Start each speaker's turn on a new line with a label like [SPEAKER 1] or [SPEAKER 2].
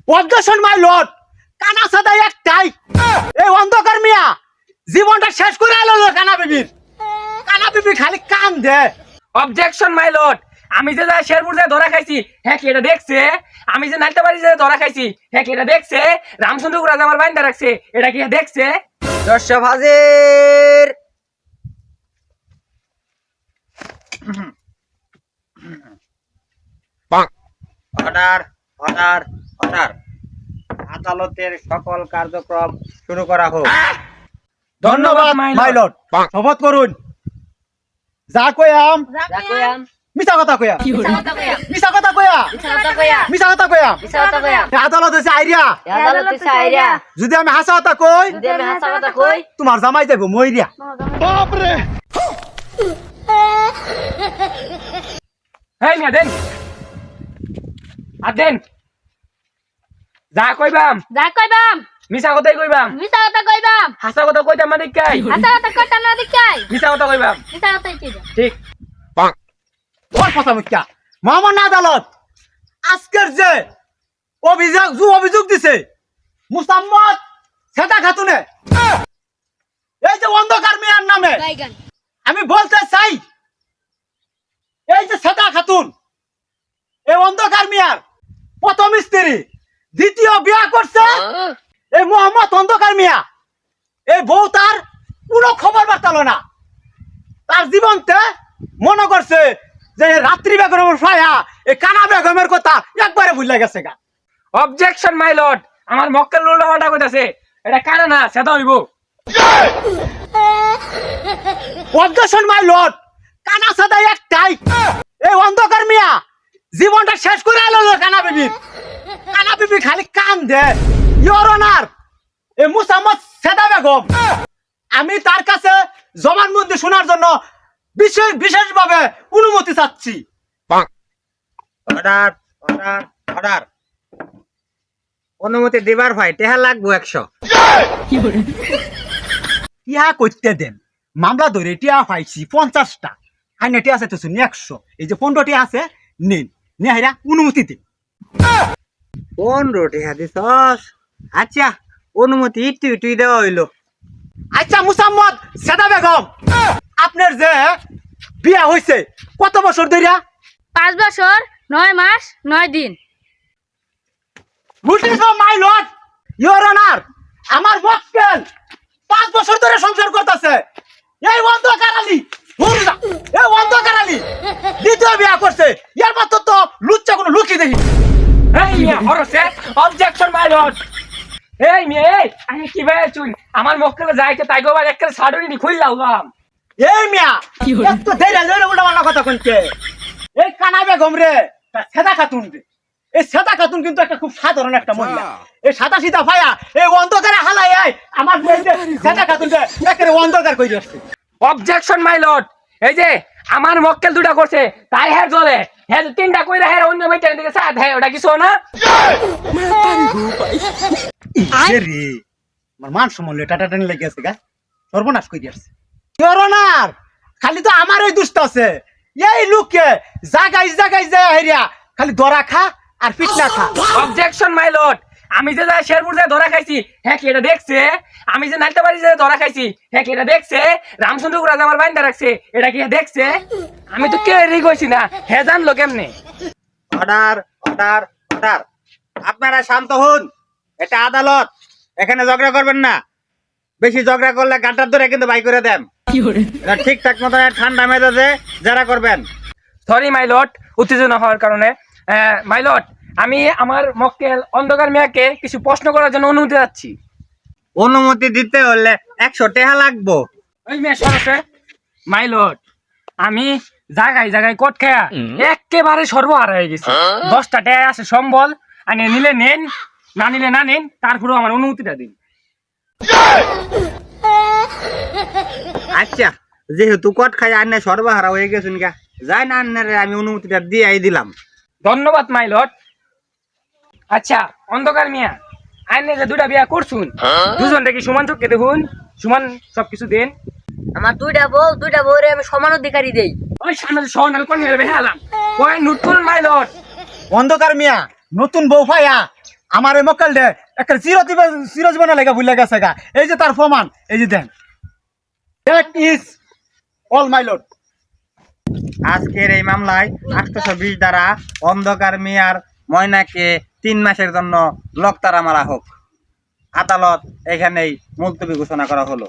[SPEAKER 1] অজ্ঞাসন my lord, কানা সাদা একটাই। এই অন্ধকার মিয়া জীবনটা শেষ করে আলো কানা বিবির। কানা বিবি খালি কান দে।
[SPEAKER 2] অবজেকশন মাই লর্ড, আমি যে শেরপুর যে ধরা খাইছি হ্যাঁ কি এটা দেখছে? আমি যে নাইতাবাড়ি যে ধরা খাইছি হ্যাঁ কি এটা দেখছে? রামচন্দ্র রাজা আমার বাইন্দা রাখছে এটা কি দেখছে?
[SPEAKER 3] দর্শক হাজির। Order order order. আদালতের সকল কার্যক্রম শুরু করা হোক।
[SPEAKER 1] ধন্যবাদ মাই লর্ড। শপথ করুন। যা কয়াম মিছা কথা কয়া, মিছা কথা কয়া, মিছা কথা কয়া। আদালত হচ্ছে আইরিয়া। যদি আমি হাসা কথা কই তোমার জামাই যাবো মইরিয়া।
[SPEAKER 2] হেই মিয়া দেন আর দেন। যা কইবাম মিছা কথাই কইবাম, হাসা কথা কইতাম না দেখাই, মিছা কথা কইবাম। ঠিক
[SPEAKER 1] ওর কথা মুখ্যা মহামান্য আদালত আজকের যে অভিযোগ দিছে মুসাম্মদ সেটা খাতুনে, এই যে অন্ধকার মিয়ার নামে, আমি বলতে চাই এই যে সেটা খাতুন এই অন্ধকার মিয়ার প্রথম স্ত্রী, দ্বিতীয় বিয়া করছে এই মোহাম্মদ অন্ধকার মিয়া। এই বউ তার কোনো খবর বার্তালো না, তার জীবনতে মনে করছে যে রাত্রি বেগমের ছায়া এই কানা বেগমের কথা একবারে ভুলে গেছে গা।
[SPEAKER 2] অবজেকশন মাই লর্ড, আমার মক্কেল উল্টাপাল্টা কইতাছে, এটা কানা না সেটা হইব।
[SPEAKER 1] অজ্ঞাসন মাই লর্ড, কানা সাদা একটাই। এই অন্ধকার মিয়া জীবনটা শেষ করে আলো কানা বিবির। কানা বিবি খালি কান দে। ইওর অনার এই মুসাম্মদ সেদা বেগম, আমি তার কাছে জবানবন্দি শোনার জন্য বিশেষভাবে অনুমতি চাচ্ছি।
[SPEAKER 3] Order order order. অনুমতি দিবার ভাই টেহা লাগবো 100।
[SPEAKER 1] ইহা করতে দেন, মামলা ধরে টিয়া পাইছি 50টা, আইনে টিয়া আছে তো 100, এই যে 15টি আছে নিন, নিয়ে অনুমতি দিন।
[SPEAKER 3] 15 টেহা দিছস? আচ্ছা অনুমতি একটু দেওয়া হইলো।
[SPEAKER 1] আচ্ছা মুসাম্মদ সেদা বেগম, আপনার যে বিয়া হইছে কত বছর ধরে?
[SPEAKER 4] 5 বছর 9 মাস 9 দিন।
[SPEAKER 1] মাই লর্ড, ইওর অনার, আমার মক্কেল 5 বছর ধরে সংসার করতেছে। এই অন্ধকার আলী, এই অন্ধকার আলী দ্বিতীয় বিয়া করছে। এর মাত্র তো লুচ্চা কোনো লুকি দেখি।
[SPEAKER 2] এই মিয়া হরছে। Objection my lord. এই মিয়া এই আমি কি ভাই চুন আমার মক্কেলে যাইতে তাই গোবার একটা সাডনি খুইলাম।
[SPEAKER 1] এই মিয়া এত দেরি উল্টা পাল্টা কথা কইছে। এই কানা বেগম রে সেদা খাতুন রে, এই সেদা খাতুন কিন্তু একটা খুব সাধারণ একটা মহিলা। এই সাদা সিধা ভাইয়া এই অন্ধকারে হালাই আমার সেদা খাতুন রে একেবারে অন্ধকার কই দিচ্ছে।
[SPEAKER 2] অবজেকশন মাই লর্ড, এই যে আমার মক্কেল দুটা করছে তাই হ্যাঁ জ্বলে, হ্যাঁ তিনটা কইরা হ্যাঁ অন্য মেয়েটার দিকে সাথ হ্যাঁ ওটা কিছু না।
[SPEAKER 1] রে আমার মান সম্মান টাটাটানি লেগে আছে গা, সর্বনাশ কই দিচ্ছে। ইওর অনার, খালি তো আমার ওই দুষ্ট আছে। এই লোককে জাগাই যায় হেরিয়া খালি দরা খা আর পিটনা খা।
[SPEAKER 2] অবজেকশন মাই লর্ড, আমি যে শেরপুর যে ধরা খাইছি হ্যাঁ কি এটা দেখছে? আমি যে নাইতাবাড়ি যে ধরা খাইছি হ্যাঁ কি এটা দেখছে? রামচন্দ্র রাজা আমার বাইন্দা রাখছে এটা কি দেখছে? আমি তো কে রি কইছি না, হ্যাঁ জানলো কেমনে?
[SPEAKER 3] Order order order. আপনারা শান্ত হন, এটা আদালত, এখানে ঝগড়া করবেন না। বেশি ঝগড়া করলে গাঁটার ধরে কিন্তু বাই করে দেন। এটা ঠিকঠাক মতো ঠান্ডা মেজাজে যারা করবেন।
[SPEAKER 2] সরি মাই লর্ড, উত্তেজনা হওয়ার কারণে। মাই লর্ড, আমি আমার মক্কেল অন্ধকার মিয়াকে কিছু প্রশ্ন করার জন্য অনুমতি চাচ্ছি।
[SPEAKER 3] অনুমতি দিতে হলে 100 টাকা লাগবো।
[SPEAKER 2] ওই মেয়ে সরছে। মাই লর্ড, আমি জায়গায় কোট খেয়া একেবারে সর্বহারা হয়ে গেছি। 10টা টাকা আছে সম্বল, আনি নিলে নেন, না নিলে না নেন, তারপরেও আমার অনুমতিটা দিন।
[SPEAKER 3] আচ্ছা যেহেতু কট খাই আন্না সর্বহারা হয়ে গেছেন গা, যাই না আন্নারে আমি অনুমতিটা দিয়ে দিলাম।
[SPEAKER 2] ধন্যবাদ মাই লর্ড। আচ্ছা অন্ধকার মিয়া, আইনে যে দুটা বিয়া করছুন দুজনটা কি সমান চোখকে দেখুন, সমান সবকিছু দেন।
[SPEAKER 4] আমার দুইটা বউ রে আমি সমান অধিকারী দেই।
[SPEAKER 2] ওই সামনে সনাল কোন মেরে বেহালাম ওই নুট করুন মাই লর্ড।
[SPEAKER 1] অন্ধকার মিয়া নতুন বউ ভাইয়া আমার এই মক্কেল দে একটা চিরজীবনে লেগে ভুলে গেছে গা। এই যে তার প্রমাণ, এই যে then, that is all my lord.
[SPEAKER 3] আজকের এই মামলায় 820 দ্বারা অন্ধকার মিয়ার ময়নাকে 3 মাসের জন্য লকতারা মারা হোক। আদালত এখানেই মুলতবি ঘোষণা করা হলো।